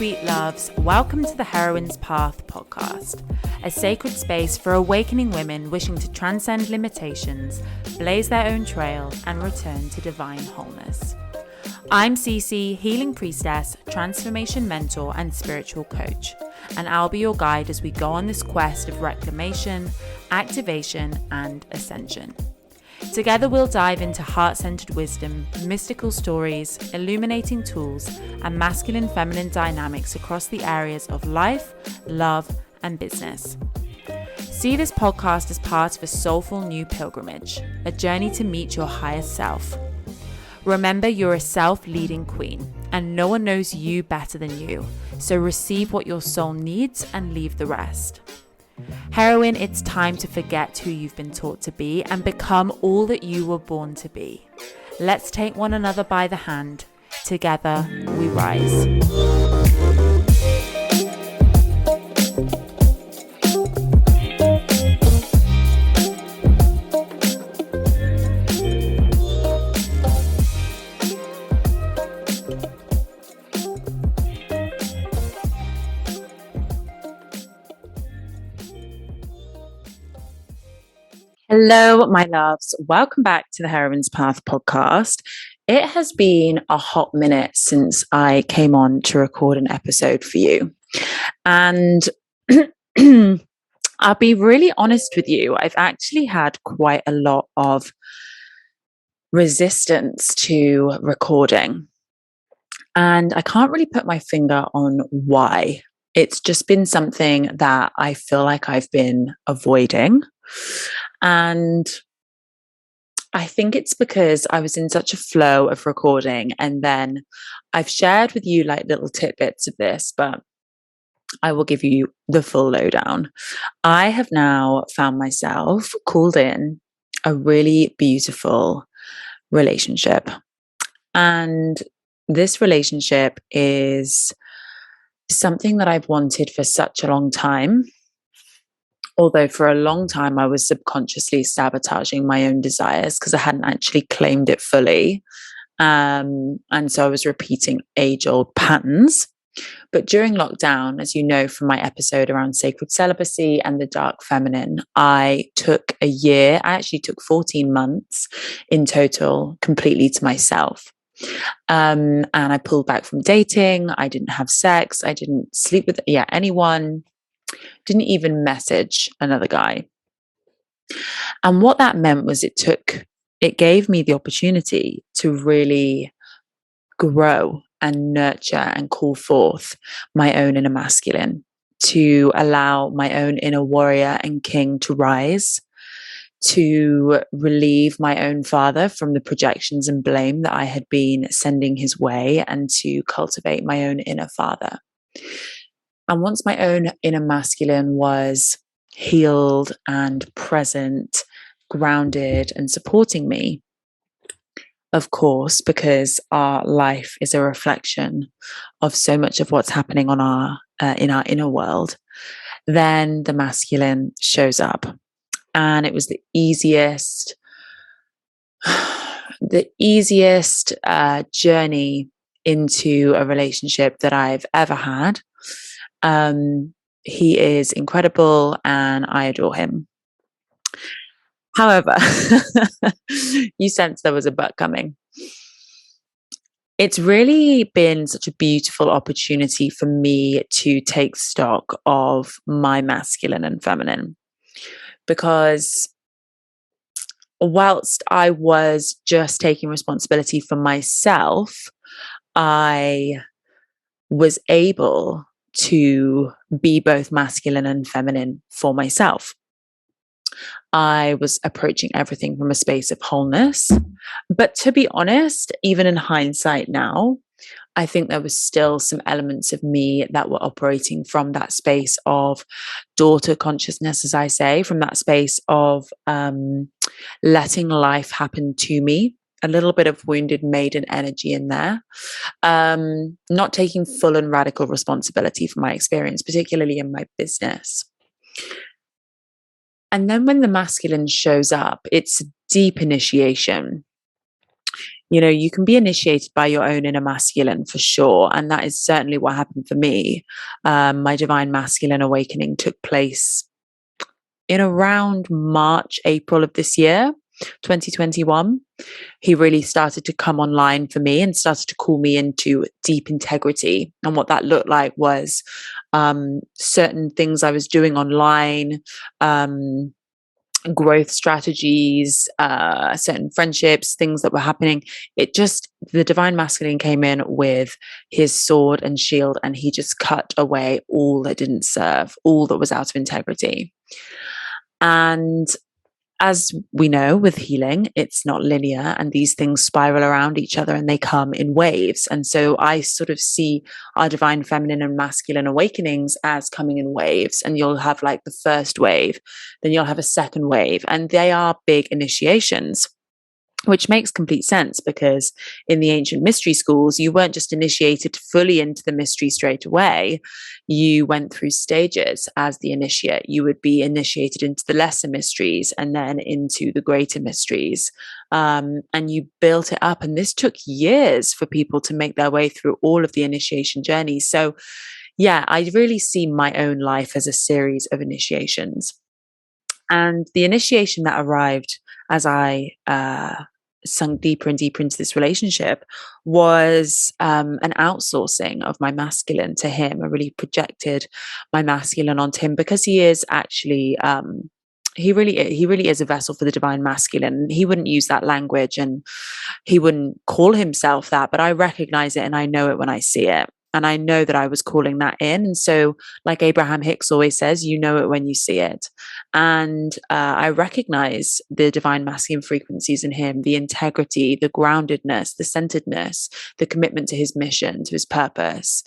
sweet loves, welcome to the Heroines Path podcast, a sacred space for awakening women wishing to transcend limitations, blaze their own trail, and return to divine wholeness. I'm Cece, healing priestess, transformation mentor, and spiritual coach, and I'll be your guide as we go on this quest of reclamation, activation, and ascension. Together we'll dive into heart-centered wisdom, mystical stories, illuminating tools, and masculine-feminine dynamics across the areas of life, love, and business. See this podcast as part of a soulful new pilgrimage, a journey to meet your highest self. Remember, you're a self-leading queen, and no one knows you better than you, so receive what your soul needs and leave the rest. Heroine, it's time to forget who you've been taught to be and become all that you were born to be. Let's take one another by the hand. Together, we rise. Hello, my loves. Welcome back to the Heroines Path podcast. It has been a hot minute since I came on to record an episode for you. And I'll be really honest with you. I've actually had quite a lot of resistance to recording. And I can't really put my finger on why. It's just been something that I feel like I've been avoiding. And I think it's because I was in such a flow of recording, and then I've shared with you like little tidbits of this, but I will give you the full lowdown. I have now found myself called in a really beautiful relationship. And this relationship is something that I've wanted for such a long time. Although for a long time I was subconsciously sabotaging my own desires because I hadn't actually claimed it fully. And so I was repeating age-old patterns. But during lockdown, as you know from my episode around sacred celibacy and the dark feminine, I took a year, I actually took 14 months in total, completely to myself. And I pulled back from dating. I didn't have sex. I didn't sleep with anyone. Didn't even message another guy. And what that meant was it gave me the opportunity to really grow and nurture and call forth my own inner masculine, to allow my own inner warrior and king to rise, to relieve my own father from the projections and blame that I had been sending his way, and to cultivate my own inner father. And once my own inner masculine was healed and present, grounded and supporting me, of course, because our life is a reflection of so much of what's happening on in our inner world, then the masculine shows up. And it was the easiest journey into a relationship that I've ever had. He is incredible and I adore him. However, you sense there was a but coming. It's really been such a beautiful opportunity for me to take stock of my masculine and feminine, because whilst I was just taking responsibility for myself, I was able to be both masculine and feminine for myself. I was approaching everything from a space of wholeness. But to be honest, even in hindsight now, I think there was still some elements of me that were operating from that space of daughter consciousness, as I say, from that space of letting life happen to me. A little bit of wounded maiden energy in there, not taking full and radical responsibility for my experience, particularly in my business. And then when the masculine shows up, it's deep initiation. You can be initiated by your own inner masculine for sure. And that is certainly what happened for me. My divine masculine awakening took place in around March, April of this year, 2021. He really started to come online for me and started to call me into deep integrity. And what that looked like was certain things I was doing online, growth strategies, certain friendships, things that were happening. The divine masculine came in with his sword and shield, and he just cut away all that didn't serve, all that was out of integrity. And as we know with healing, it's not linear, and these things spiral around each other and they come in waves. And so I sort of see our divine feminine and masculine awakenings as coming in waves. And you'll have like the first wave, then you'll have a second wave, and they are big initiations. Which makes complete sense, because in the ancient mystery schools, you weren't just initiated fully into the mystery straight away. You went through stages as the initiate. You would be initiated into the lesser mysteries and then into the greater mysteries. And you built it up. And this took years for people to make their way through all of the initiation journeys. So, yeah, I really see my own life as a series of initiations. And the initiation that arrived as I sunk deeper and deeper into this relationship was an outsourcing of my masculine to him. I really projected my masculine onto him, because he is actually he really is a vessel for the divine masculine. He wouldn't use that language and he wouldn't call himself that, but I recognize it and I know it when I see it. And I know that I was calling that in. And so, like Abraham Hicks always says, you know it when you see it. And I recognize the divine masculine frequencies in him, the integrity, the groundedness, the centeredness, the commitment to his mission, to his purpose,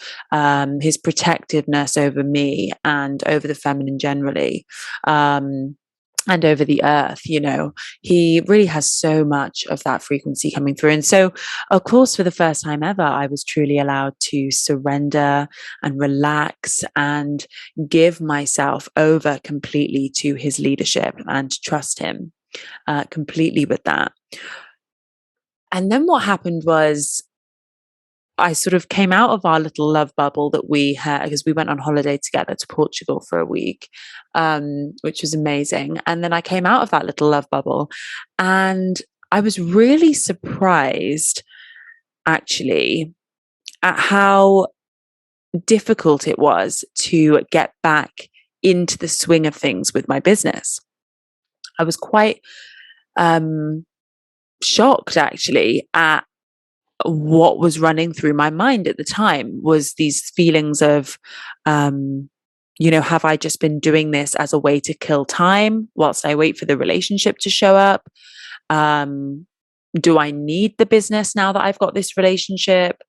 his protectiveness over me and over the feminine generally. And over the earth, he really has so much of that frequency coming through. And so, of course, for the first time ever, I was truly allowed to surrender and relax and give myself over completely to his leadership and trust him completely with that. And then what happened was, I sort of came out of our little love bubble that we had, because we went on holiday together to Portugal for a week, which was amazing. And then I came out of that little love bubble, and I was really surprised, actually, at how difficult it was to get back into the swing of things with my business. I was quite shocked, actually, at what was running through my mind at the time. Was these feelings of, have I just been doing this as a way to kill time whilst I wait for the relationship to show up? Do I need the business now that I've got this relationship?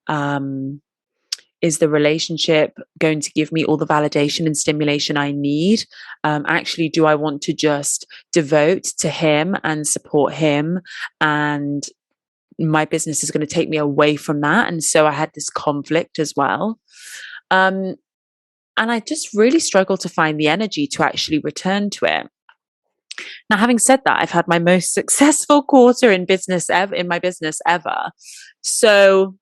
Is the relationship going to give me all the validation and stimulation I need? Actually, do I want to just devote to him and support him, and my business is going to take me away from that? And so I had this conflict as well. And I just really struggled to find the energy to actually return to it. Now, having said that, I've had my most successful quarter in my business ever. So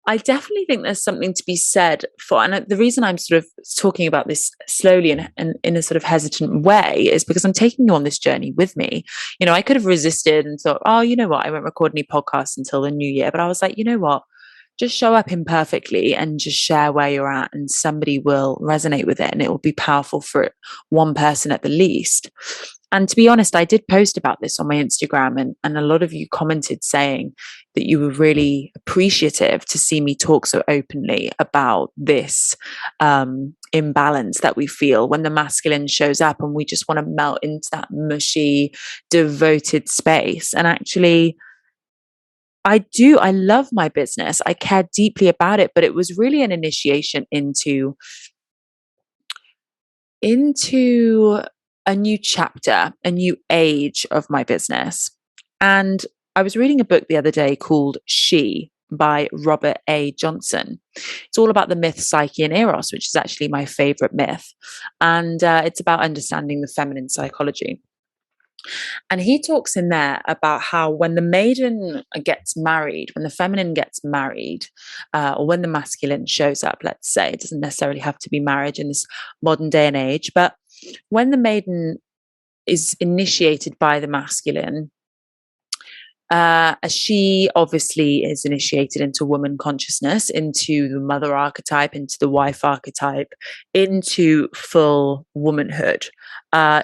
I definitely think there's something to be said for, and the reason I'm sort of talking about this slowly and in a sort of hesitant way is because I'm taking you on this journey with me. I could have resisted and thought, oh, you know what, I won't record any podcasts until the new year. But I was like, you know what, just show up imperfectly and just share where you're at, and somebody will resonate with it, and it will be powerful for one person at the least. And to be honest, I did post about this on my Instagram, and a lot of you commented saying that you were really appreciative to see me talk so openly about this imbalance that we feel when the masculine shows up and we just want to melt into that mushy, devoted space. And actually, I love my business. I care deeply about it, but it was really an initiation into a new chapter, a new age of my business. And I was reading a book the other day called She by Robert A. Johnson. It's all about the myth, Psyche, and Eros, which is actually my favorite myth. And it's about understanding the feminine psychology. And he talks in there about how when the maiden gets married, when the feminine gets married, or when the masculine shows up, let's say, it doesn't necessarily have to be marriage in this modern day and age, but when the maiden is initiated by the masculine, she obviously is initiated into woman consciousness, into the mother archetype, into the wife archetype, into full womanhood.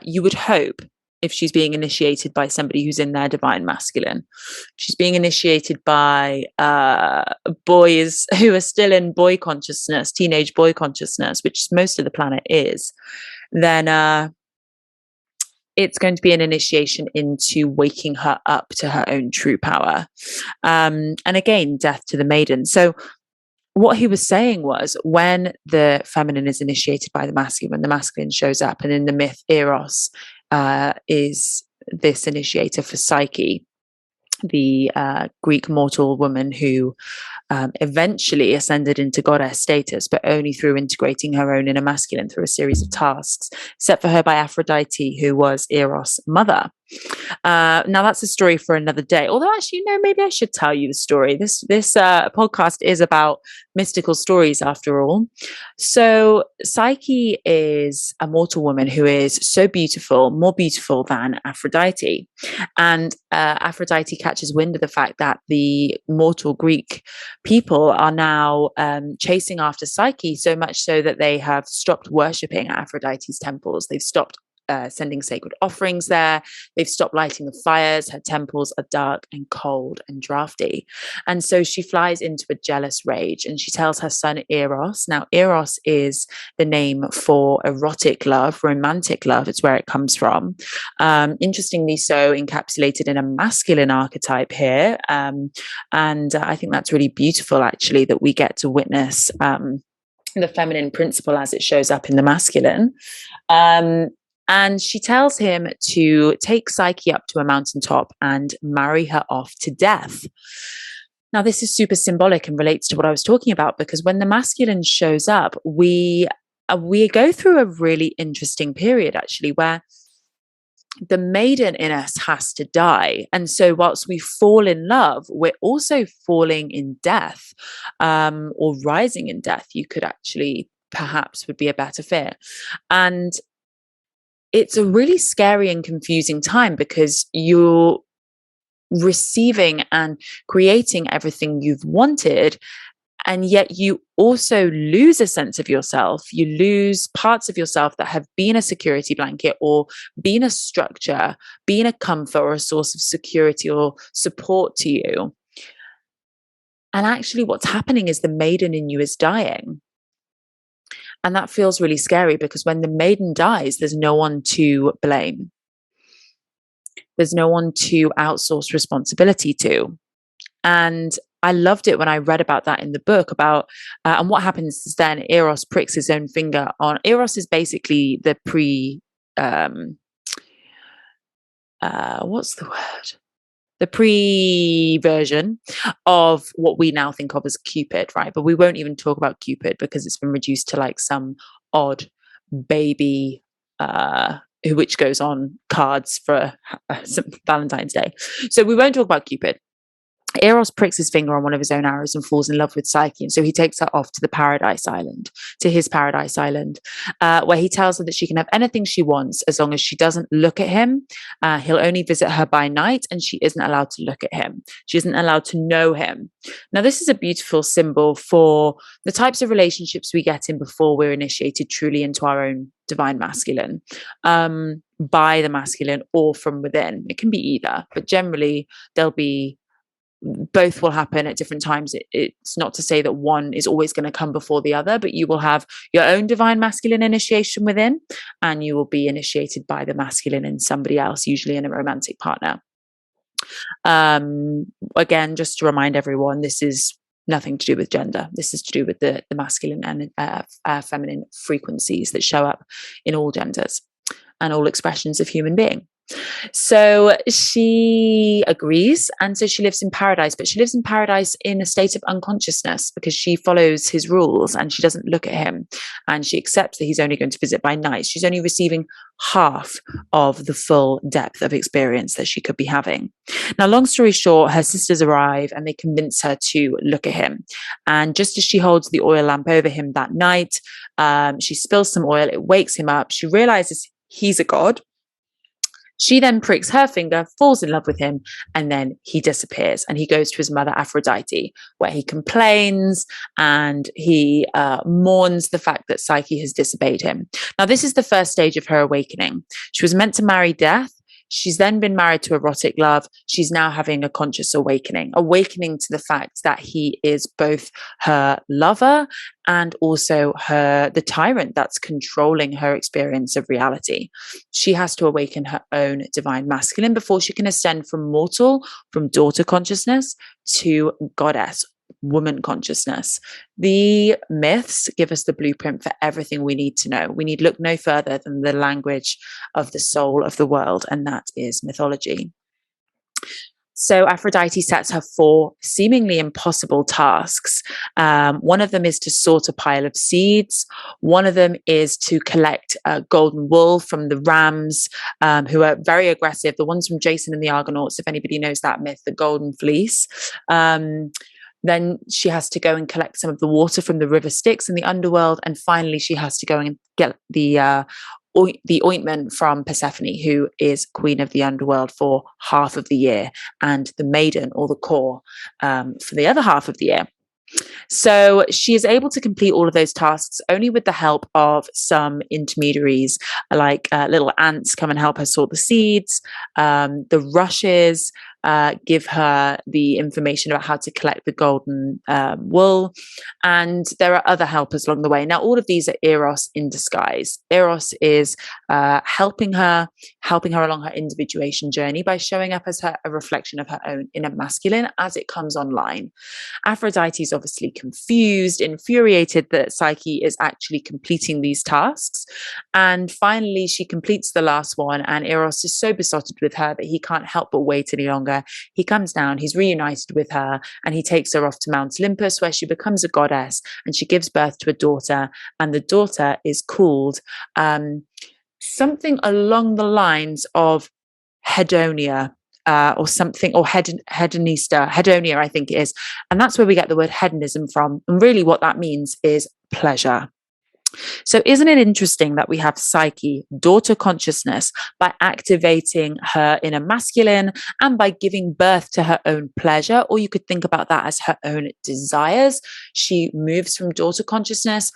You would hope, if she's being initiated by somebody who's in their divine masculine, she's being initiated by boys who are still in boy consciousness, teenage boy consciousness, which most of the planet is, then it's going to be an initiation into waking her up to her own true power. And again, death to the maiden. So what he was saying was, when the feminine is initiated by the masculine, when the masculine shows up, and in the myth, Eros is this initiator for Psyche, the Greek mortal woman who eventually ascended into goddess status, but only through integrating her own inner masculine through a series of tasks set for her by Aphrodite, who was Eros' mother. Now that's a story for another day. Although, actually, maybe I should tell you the story. This podcast is about mystical stories, after all. So Psyche is a mortal woman who is so beautiful, more beautiful than Aphrodite, and Aphrodite catches wind of the fact that the mortal Greek people are now chasing after Psyche, so much so that they have stopped worshipping at Aphrodite's temples. They've stopped sending sacred offerings there. They've stopped lighting the fires. Her temples are dark and cold and drafty. And so she flies into a jealous rage, and she tells her son Eros. Now, Eros is the name for erotic love, romantic love. It's where it comes from. Interestingly so, encapsulated in a masculine archetype here. And I think that's really beautiful, actually, that we get to witness the feminine principle as it shows up in the masculine. And she tells him to take Psyche up to a mountaintop and marry her off to death. Now, this is super symbolic and relates to what I was talking about, because when the masculine shows up, we go through a really interesting period, actually, where the maiden in us has to die. And so whilst we fall in love, we're also falling in death, or rising in death, you could actually, perhaps would be a better fit. And it's a really scary and confusing time, because you're receiving and creating everything you've wanted, and yet you also lose a sense of yourself. You lose parts of yourself that have been a security blanket, or been a structure, been a comfort or a source of security or support to you. And actually what's happening is the maiden in you is dying. And that feels really scary, because when the maiden dies, there's no one to blame. There's no one to outsource responsibility to. And I loved it when I read about that in the book, about, and what happens is then Eros pricks his own finger on, Eros is basically the what's the word? The pre-version of what we now think of as Cupid, right? But we won't even talk about Cupid, because it's been reduced to like some odd baby, which goes on cards for Valentine's Day. So we won't talk about Cupid. Eros pricks his finger on one of his own arrows and falls in love with Psyche. And so he takes her off to the paradise island, to his paradise island, where he tells her that she can have anything she wants as long as she doesn't look at him. He'll only visit her by night, and she isn't allowed to look at him. She isn't allowed to know him. Now, this is a beautiful symbol for the types of relationships we get in before we're initiated truly into our own divine masculine, by the masculine or from within. It can be either, but generally there'll be, both will happen at different times. It's not to say that one is always going to come before the other, but you will have your own divine masculine initiation within, and you will be initiated by the masculine in somebody else, usually in a romantic partner. Again, just to remind everyone, this is nothing to do with gender. This is to do with the masculine and feminine frequencies that show up in all genders and all expressions of human being. So she agrees. And so she lives in paradise, but she lives in paradise in a state of unconsciousness because she follows his rules and she doesn't look at him. And she accepts that he's only going to visit by night. She's only receiving half of the full depth of experience that she could be having. Now, long story short, her sisters arrive and they convince her to look at him. And just as she holds the oil lamp over him that night, she spills some oil. It wakes him up. She realizes he's a god. She then pricks her finger, falls in love with him, and then he disappears. And he goes to his mother, Aphrodite, where he complains and he mourns the fact that Psyche has disobeyed him. Now, this is the first stage of her awakening. She was meant to marry Death. She's then been married to erotic love. She's now having a conscious awakening to the fact that he is both her lover and also the tyrant that's controlling her experience of reality. She has to awaken her own divine masculine before she can ascend from mortal, from daughter consciousness to goddess, woman consciousness. The myths give us the blueprint for everything we need to know. We need look no further than the language of the soul of the world, and that is mythology. So Aphrodite sets her 4 seemingly impossible tasks. One of them is to sort a pile of seeds. One of them is to collect golden wool from the rams, who are very aggressive. The ones from Jason and the Argonauts, if anybody knows that myth, the golden fleece. Then she has to go and collect some of the water from the river Styx in the underworld. And finally, she has to go and get the ointment from Persephone, who is queen of the underworld for half of the year, and the maiden or the core for the other half of the year. So she is able to complete all of those tasks only with the help of some intermediaries, like little ants come and help her sort the seeds. The rushes give her the information about how to collect the golden wool. And there are other helpers along the way. Now, all of these are Eros in disguise. Eros is helping her along her individuation journey by showing up as a reflection of her own inner masculine as it comes online. Aphrodite is obviously confused, infuriated that Psyche is actually completing these tasks. And finally, she completes the last one, and Eros is so besotted with her that he can't help but wait any longer. He comes down, he's reunited with her, and he takes her off to Mount Olympus, where she becomes a goddess, and she gives birth to a daughter, and the daughter is called something along the lines of Hedonia. Or something, or hedonia, I think it is. And that's where we get the word hedonism from. And really what that means is pleasure. So isn't it interesting that we have Psyche, daughter consciousness, by activating her inner masculine and by giving birth to her own pleasure, or you could think about that as her own desires. She moves from daughter consciousness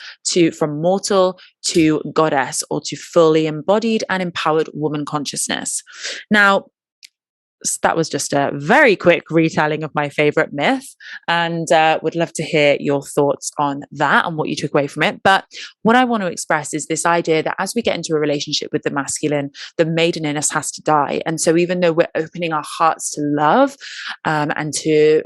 from mortal to goddess, or to fully embodied and empowered woman consciousness. Now, that was just a very quick retelling of my favorite myth, and would love to hear your thoughts on that and what you took away from it. But what I want to express is this idea that as we get into a relationship with the masculine, the maiden in us has to die. And so even though we're opening our hearts to love and to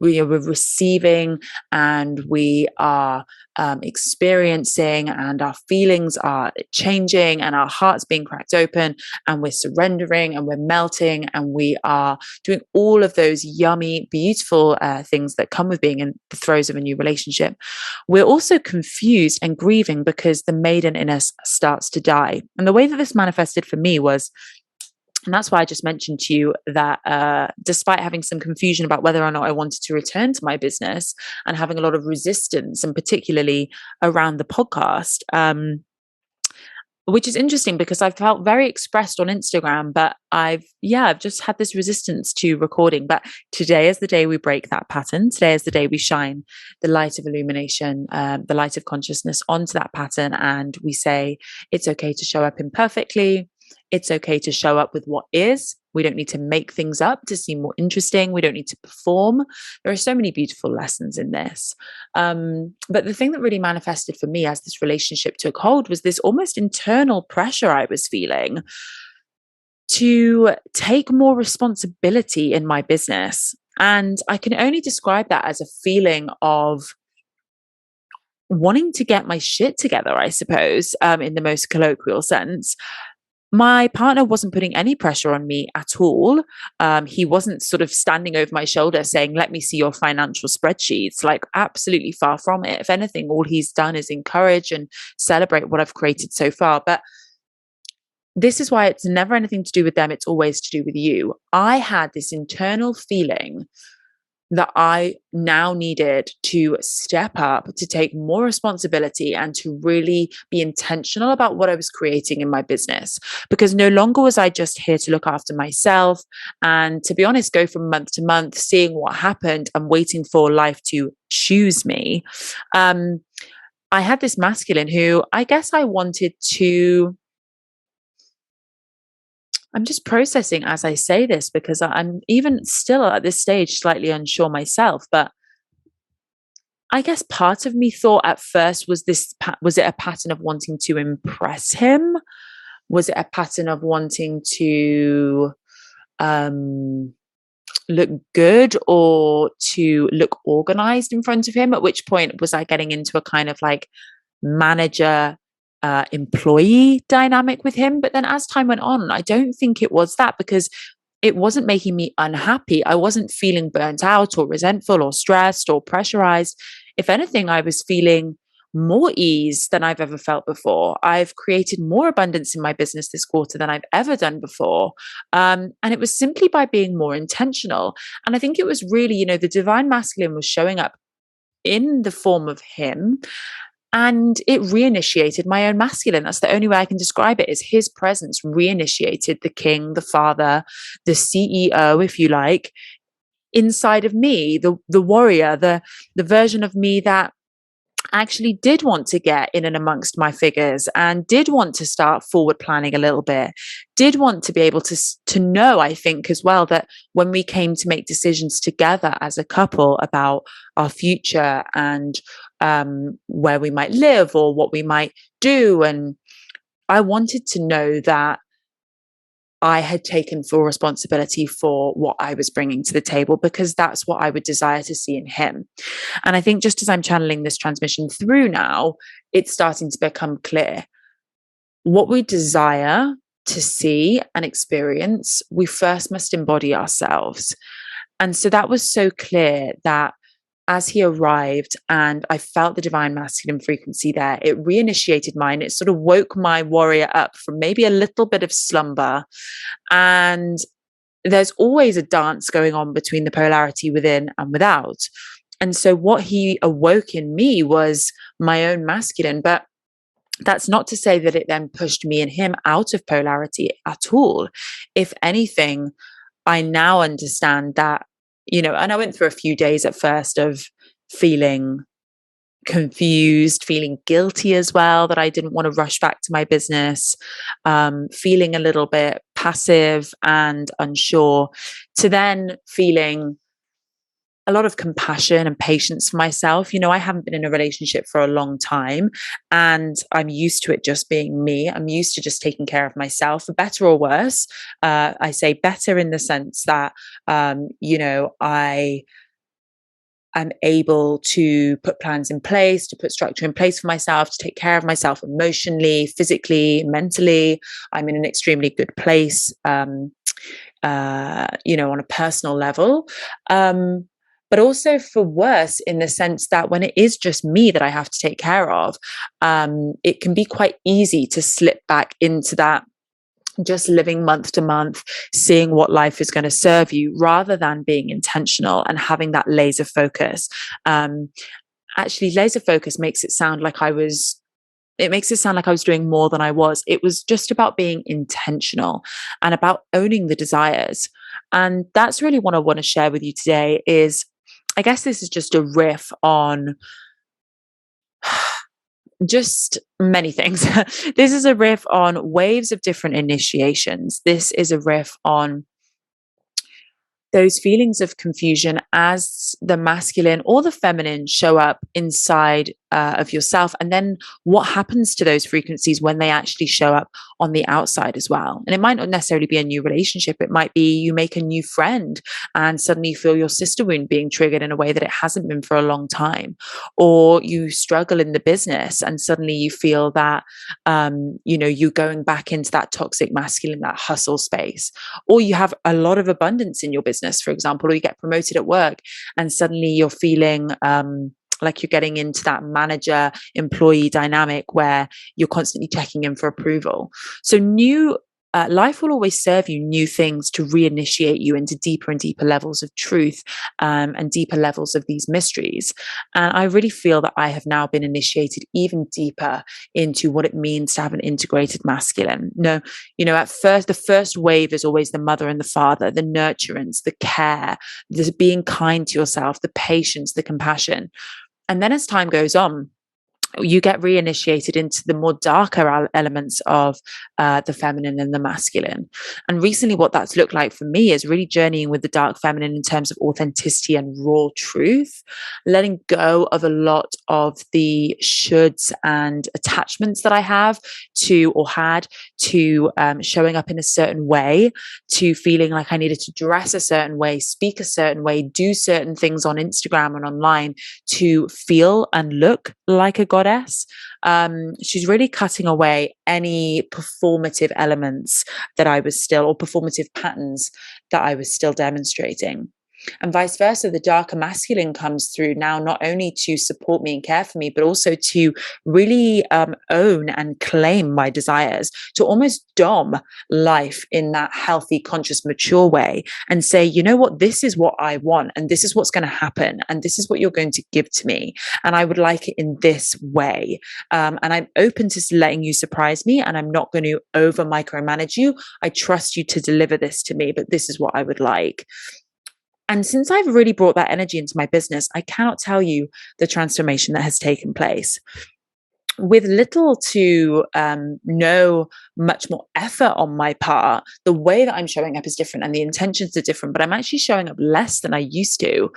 we're receiving, and we are experiencing, and our feelings are changing, and our hearts being cracked open, and we're surrendering, and we're melting, and we are doing all of those yummy, beautiful things that come with being in the throes of a new relationship, we're also confused and grieving because the maiden in us starts to die. And the way that this manifested for me was, and that's why I just mentioned to you that despite having some confusion about whether or not I wanted to return to my business, and having a lot of resistance, and particularly around the podcast, which is interesting because I felt very expressed on Instagram, but I've just had this resistance to recording. But today is the day we break that pattern. Today is the day we shine the light of illumination, the light of consciousness onto that pattern. And we say, it's okay to show up imperfectly. It's okay to show up with what is. We don't need to make things up to seem more interesting. We don't need to perform. There are so many beautiful lessons in this. But the thing that really manifested for me as this relationship took hold was this almost internal pressure I was feeling to take more responsibility in my business. And I can only describe that as a feeling of wanting to get my shit together, I suppose, in the most colloquial sense. my partner wasn't putting any pressure on me at all. He wasn't sort of standing over my shoulder saying, let me see your financial spreadsheets. Like, absolutely far from it. If anything, all he's done is encourage and celebrate what I've created so far. But this is why it's never anything to do with them. It's always to do with you. I had this internal feeling that I now needed to step up, to take more responsibility, and to really be intentional about what I was creating in my business. Because no longer was I just here to look after myself and, to be honest, go from month to month, seeing what happened and waiting for life to choose me. I had this masculine who I guess I wanted to. I'm just processing as I say this because I'm even still at this stage slightly unsure myself. But I guess part of me thought at first, was it a pattern of wanting to impress him? Was it a pattern of wanting to um, look good or to look organized in front of him? At which point was I getting into a kind of like manager employee dynamic with him? But then as time went on, I don't think it was that, because it wasn't making me unhappy. I wasn't feeling burnt out or resentful or stressed or pressurized. If anything, I was feeling more ease than I've ever felt before. I've created more abundance in my business this quarter than I've ever done before. And it was simply by being more intentional. And I think it was really, the divine masculine was showing up in the form of him. And it reinitiated my own masculine. That's the only way I can describe it, is his presence reinitiated the king, the father, the CEO, if you like, inside of me, the warrior, the version of me that actually did want to get in and amongst my figures and did want to start forward planning a little bit, did want to be able to know, I think as well, that when we came to make decisions together as a couple about our future and where we might live or what we might do, and I wanted to know that I had taken full responsibility for what I was bringing to the table, because that's what I would desire to see in him. And I think just as I'm channeling this transmission through now, it's starting to become clear. What we desire to see and experience, we first must embody ourselves. And so that was so clear that as he arrived and I felt the divine masculine frequency there, it reinitiated mine. It sort of woke my warrior up from maybe a little bit of slumber. And there's always a dance going on between the polarity within and without. And so what he awoke in me was my own masculine. But that's not to say that it then pushed me and him out of polarity at all. If anything, I now understand that, and I went through a few days at first of feeling confused, feeling guilty as well, that I didn't want to rush back to my business, feeling a little bit passive and unsure, to then feeling a lot of compassion and patience for myself. I haven't been in a relationship for a long time, and I'm used to it just being me. I'm used to just taking care of myself, for better or worse. I say better in the sense that, I'm able to put plans in place, to put structure in place for myself, to take care of myself emotionally, physically, mentally. I'm in an extremely good place, on a personal level. But also for worse, in the sense that when it is just me that I have to take care of, it can be quite easy to slip back into that just living month to month, seeing what life is going to serve you, rather than being intentional and having that laser focus. Actually, laser focus makes it sound like I was doing more than I was. It was just about being intentional and about owning the desires. And that's really what I want to share with you today. Is, I guess this is just a riff on just many things. This is a riff on waves of different initiations. This is a riff on those feelings of confusion as the masculine or the feminine show up inside of yourself, and then what happens to those frequencies when they actually show up on the outside as well. And it might not necessarily be a new relationship. It might be you make a new friend and suddenly you feel your sister wound being triggered in a way that it hasn't been for a long time, or you struggle in the business and suddenly you feel that you're going back into that toxic masculine, that hustle space, or you have a lot of abundance in your business, for example, or you get promoted at work and suddenly you're feeling like you're getting into that manager employee dynamic where you're constantly checking in for approval. So life will always serve you new things to reinitiate you into deeper and deeper levels of truth, and deeper levels of these mysteries. And I really feel that I have now been initiated even deeper into what it means to have an integrated masculine. At first, the first wave is always the mother and the father, the nurturance, the care, the being kind to yourself, the patience, the compassion. And then as time goes on, you get reinitiated into the more darker elements of the feminine and the masculine. And recently, what that's looked like for me is really journeying with the dark feminine in terms of authenticity and raw truth, letting go of a lot of the shoulds and attachments that I have to or had to showing up in a certain way, to feeling like I needed to dress a certain way, speak a certain way, do certain things on Instagram and online to feel and look like a goddess. She's really cutting away any performative elements that I was still, or performative patterns that I was still demonstrating. And vice versa, the darker masculine comes through now, not only to support me and care for me, but also to really own and claim my desires, to almost dom life in that healthy, conscious, mature way and say, you know what, this is what I want, and this is what's going to happen, and this is what you're going to give to me, and I would like it in this way. And I'm open to letting you surprise me, and I'm not going to over micromanage you. I trust you to deliver this to me, but this is what I would like. And since I've really brought that energy into my business, I cannot tell you the transformation that has taken place. With little to no much more effort on my part, the way that I'm showing up is different and the intentions are different, but I'm actually showing up less than I used to.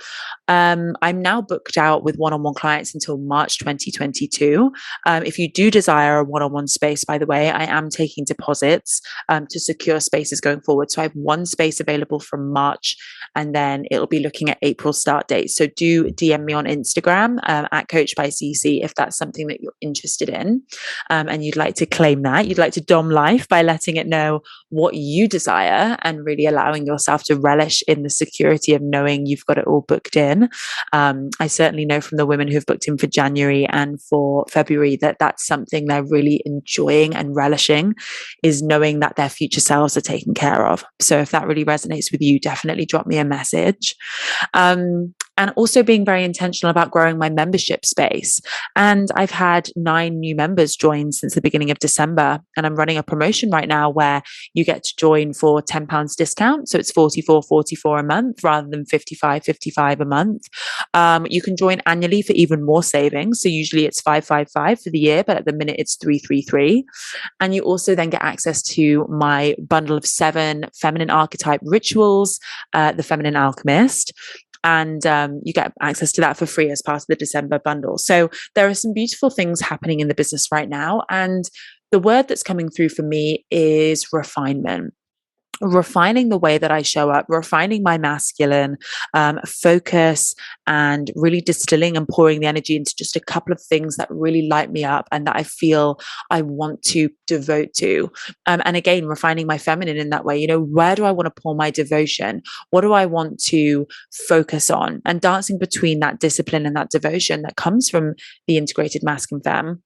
I'm now booked out with one-on-one clients until March 2022. If you do desire a one-on-one space, by the way, I am taking deposits to secure spaces going forward. So I have one space available from March, and then it'll be looking at April start date. So do DM me on Instagram at Coach by CC if that's something that you're interested in, and you'd like to claim that. You'd like to dom life by letting it know what you desire and really allowing yourself to relish in the security of knowing you've got it all booked in. I certainly know from the women who've booked in for January and for February that that's something they're really enjoying and relishing, is knowing that their future selves are taken care of. So if that really resonates with you, definitely drop me a message. And also being very intentional about growing my membership space. And I've had 9 new members join since the beginning of December. And I'm running a promotion right now where you get to join for £10 discount. So it's $44.44 a month rather than $55.55 a month. You can join annually for even more savings. So usually it's $555 for the year, but at the minute it's $333. And you also then get access to my bundle of 7 feminine archetype rituals, the Feminine Alchemist. And you get access to that for free as part of the December bundle. So there are some beautiful things happening in the business right now. And the word that's coming through for me is refinement. Refining the way that I show up, refining my masculine focus, and really distilling and pouring the energy into just a couple of things that really light me up and that I feel I want to devote to. And again, refining my feminine in that way. Where do I want to pour my devotion? What do I want to focus on? And dancing between that discipline and that devotion that comes from the integrated masculine femme.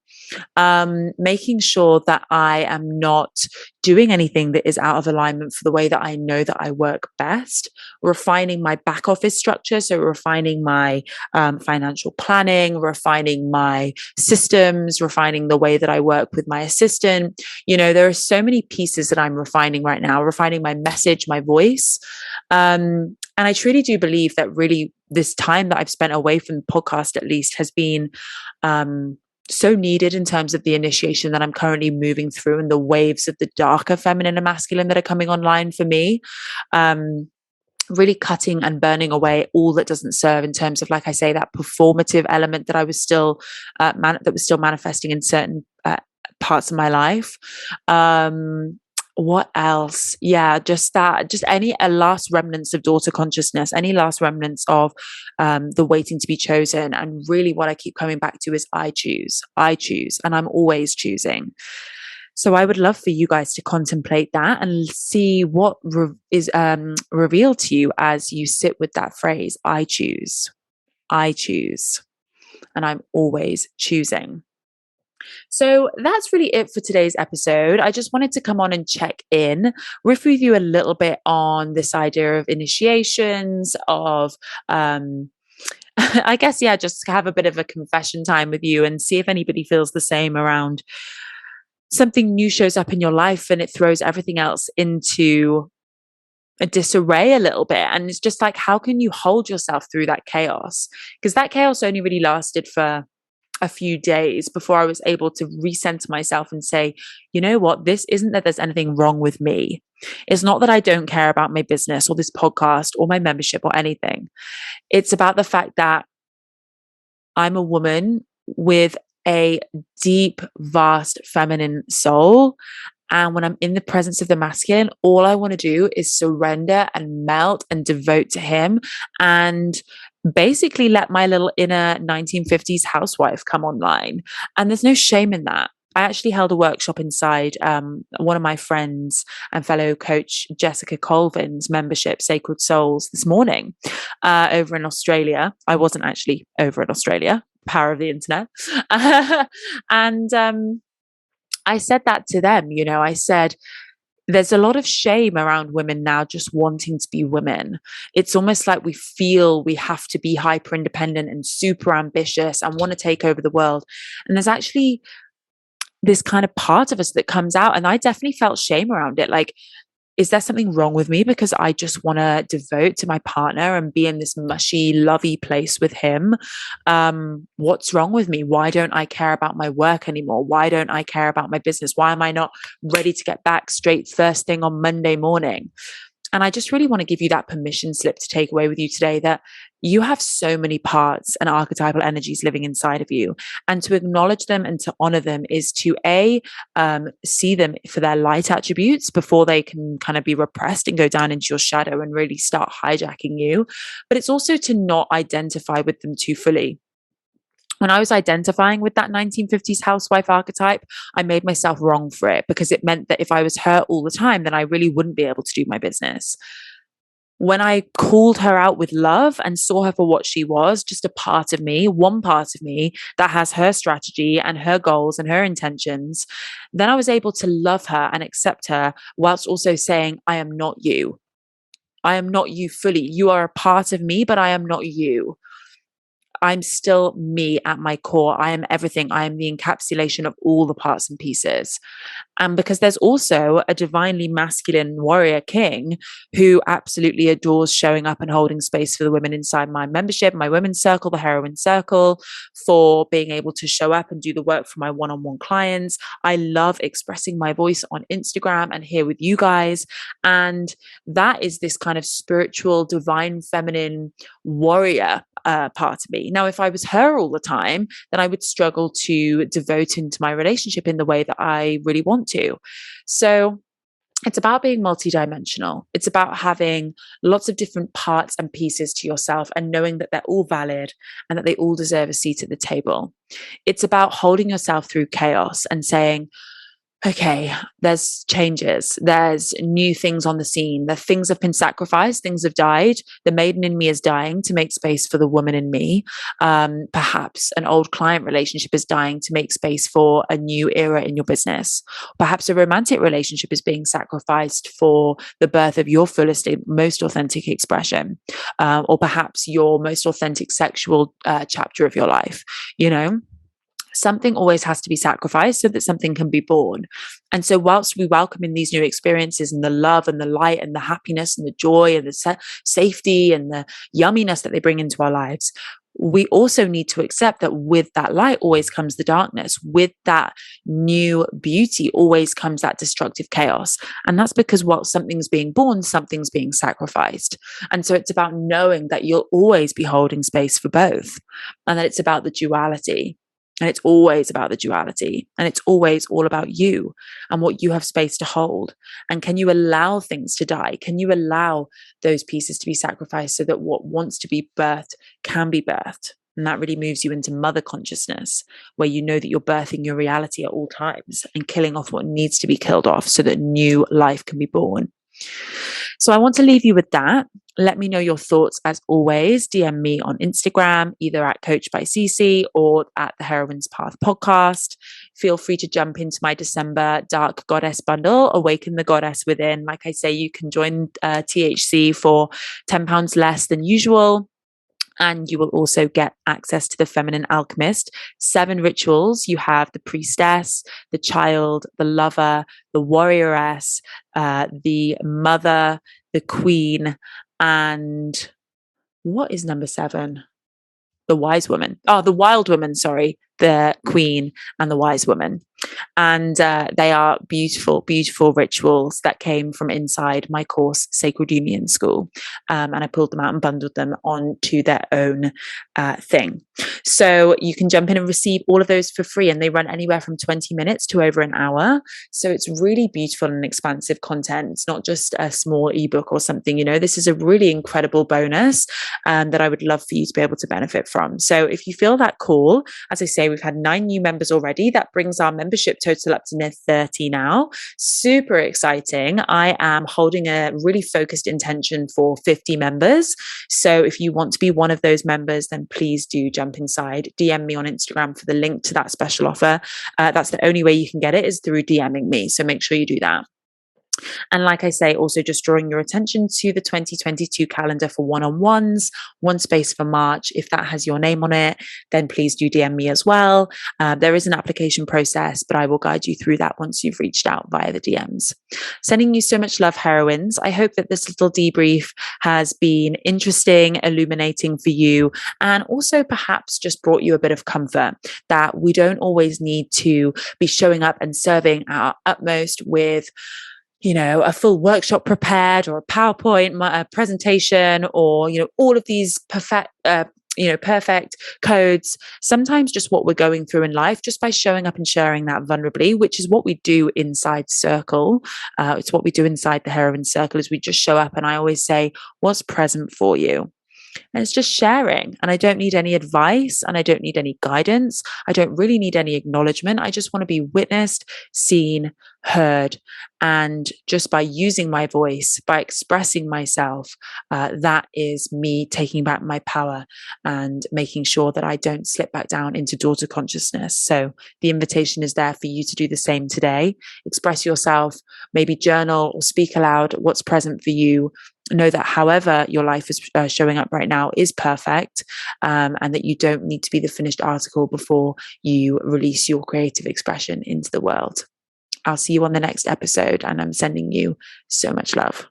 Making sure that I am not doing anything that is out of alignment for the way that I know that I work best, refining my back office structure. So refining my financial planning, refining my systems, refining the way that I work with my assistant. There are so many pieces that I'm refining right now, refining my message, my voice. And I truly do believe that really this time that I've spent away from the podcast at least has been so needed in terms of the initiation that I'm currently moving through and the waves of the darker feminine and masculine that are coming online for me. really cutting and burning away all that doesn't serve, in terms of, like I say, that performative element that I was still that was still manifesting in certain parts of my life. What else? Yeah, just that, just any last remnants of daughter consciousness, any last remnants of the waiting to be chosen. And really what I keep coming back to is I choose, and I'm always choosing. So I would love for you guys to contemplate that and see what is revealed to you as you sit with that phrase, I choose, and I'm always choosing. So that's really it for today's episode. I just wanted to come on and check in, riff with you a little bit on this idea of initiations, of I guess, yeah, just have a bit of a confession time with you and see if anybody feels the same around something new shows up in your life and it throws everything else into a disarray a little bit. And it's just like, how can you hold yourself through that chaos? Because that chaos only really lasted for a few days before I was able to recenter myself and say, you know what, this isn't that there's anything wrong with me. It's not that I don't care about my business or this podcast or my membership or anything. It's about the fact that I'm a woman with a deep, vast feminine soul. And when I'm in the presence of the masculine, all I want to do is surrender and melt and devote to him, and basically let my little inner 1950s housewife come online. And there's no shame in that. I actually held a workshop inside one of my friends and fellow coach Jessica Colvin's membership, Sacred Souls, this morning over in Australia. I wasn't actually over in Australia, power of the internet. And I said that to them, you know, I said, there's a lot of shame around women now just wanting to be women. It's almost like we feel we have to be hyper independent and super ambitious and want to take over the world. And there's actually this kind of part of us that comes out. And I definitely felt shame around it. Like, is there something wrong with me because I just want to devote to my partner and be in this mushy, lovey place with him? What's wrong with me? Why don't I care about my work anymore? Why don't I care about my business? Why am I not ready to get back straight first thing on Monday morning? And I just really want to give you that permission slip to take away with you today, that you have so many parts and archetypal energies living inside of you. And to acknowledge them and to honor them is to see them for their light attributes before they can kind of be repressed and go down into your shadow and really start hijacking you. But it's also to not identify with them too fully. When I was identifying with that 1950s housewife archetype, I made myself wrong for it, because it meant that if I was her all the time, then I really wouldn't be able to do my business. When I called her out with love and saw her for what she was, just a part of me, one part of me that has her strategy and her goals and her intentions, then I was able to love her and accept her, whilst also saying, I am not you. I am not you fully. You are a part of me, but I am not you. I'm still me at my core. I am everything. I am the encapsulation of all the parts and pieces. And because there's also a divinely masculine warrior king who absolutely adores showing up and holding space for the women inside my membership, my women's circle, the heroine circle, for being able to show up and do the work for my one-on-one clients. I love expressing my voice on Instagram and here with you guys. And that is this kind of spiritual, divine, feminine warrior part of me. Now, if I was her all the time, then I would struggle to devote into my relationship in the way that I really want to. So it's about being multidimensional. It's about having lots of different parts and pieces to yourself and knowing that they're all valid and that they all deserve a seat at the table. It's about holding yourself through chaos and saying, okay, there's changes, there's new things on the scene, the things have been sacrificed, things have died, the maiden in me is dying to make space for the woman in me. Perhaps an old client relationship is dying to make space for a new era in your business. Perhaps a romantic relationship is being sacrificed for the birth of your fullest, most authentic expression. Or perhaps your most authentic sexual chapter of your life, you know? Something always has to be sacrificed so that something can be born. And so whilst we welcome in these new experiences and the love and the light and the happiness and the joy and the safety and the yumminess that they bring into our lives, we also need to accept that with that light always comes the darkness. With that new beauty always comes that destructive chaos. And that's because while something's being born, something's being sacrificed. And so it's about knowing that you'll always be holding space for both, and that it's about the duality. And it's always about the duality. And it's always all about you and what you have space to hold. And can you allow things to die? Can you allow those pieces to be sacrificed so that what wants to be birthed can be birthed? And that really moves you into mother consciousness, where you know that you're birthing your reality at all times and killing off what needs to be killed off so that new life can be born. So I want to leave you with that. Let me know your thoughts as always. DM me on Instagram, either at Coach by Cece or at the Heroines Path podcast. Feel free to jump into my December Dark Goddess bundle, Awaken the Goddess Within. Like I say, you can join THC for £10 less than usual. And you will also get access to the Feminine Alchemist, 7 rituals. You have the priestess, the child, the lover, the warrioress, the mother, the queen, and what is number 7? The wise woman. Oh, the wild woman, sorry. The queen and the wise woman. And they are beautiful, beautiful rituals that came from inside my course, Sacred Union School. And I pulled them out and bundled them onto their own thing. So you can jump in and receive all of those for free. And they run anywhere from 20 minutes to over an hour. So it's really beautiful and expansive content. It's not just a small ebook or something, you know, this is a really incredible bonus that I would love for you to be able to benefit from. So if you feel that call, as I say, we've had 9 new members already. That brings our membership total up to near 30 now. Super exciting. I am holding a really focused intention for 50 members. So if you want to be one of those members, then please do jump inside. DM me on Instagram for the link to that special offer. That's the only way you can get it, is through DMing me. So make sure you do that. And like I say, also just drawing your attention to the 2022 calendar for one-on-ones, one space for March. If that has your name on it, then please do DM me as well. There is an application process, but I will guide you through that once you've reached out via the DMs. Sending you so much love, heroines. I hope that this little debrief has been interesting, illuminating for you, and also perhaps just brought you a bit of comfort that we don't always need to be showing up and serving our utmost with, you know, a full workshop prepared or a PowerPoint presentation, or, you know, all of these perfect codes. Sometimes just what we're going through in life, just by showing up and sharing that vulnerably, which is what we do inside Circle. It's what we do inside the Heroine Circle, is we just show up, and I always say, what's present for you? And it's just sharing. And I don't need any advice, and I don't need any guidance. I don't really need any acknowledgement. I just want to be witnessed, seen, heard. And just by using my voice, by expressing myself, that is me taking back my power and making sure that I don't slip back down into daughter consciousness. So the invitation is there for you to do the same today. Express yourself, maybe journal or speak aloud what's present for you. Know that however your life is showing up right now is perfect, and that you don't need to be the finished article before you release your creative expression into the world. I'll see you on the next episode, and I'm sending you so much love.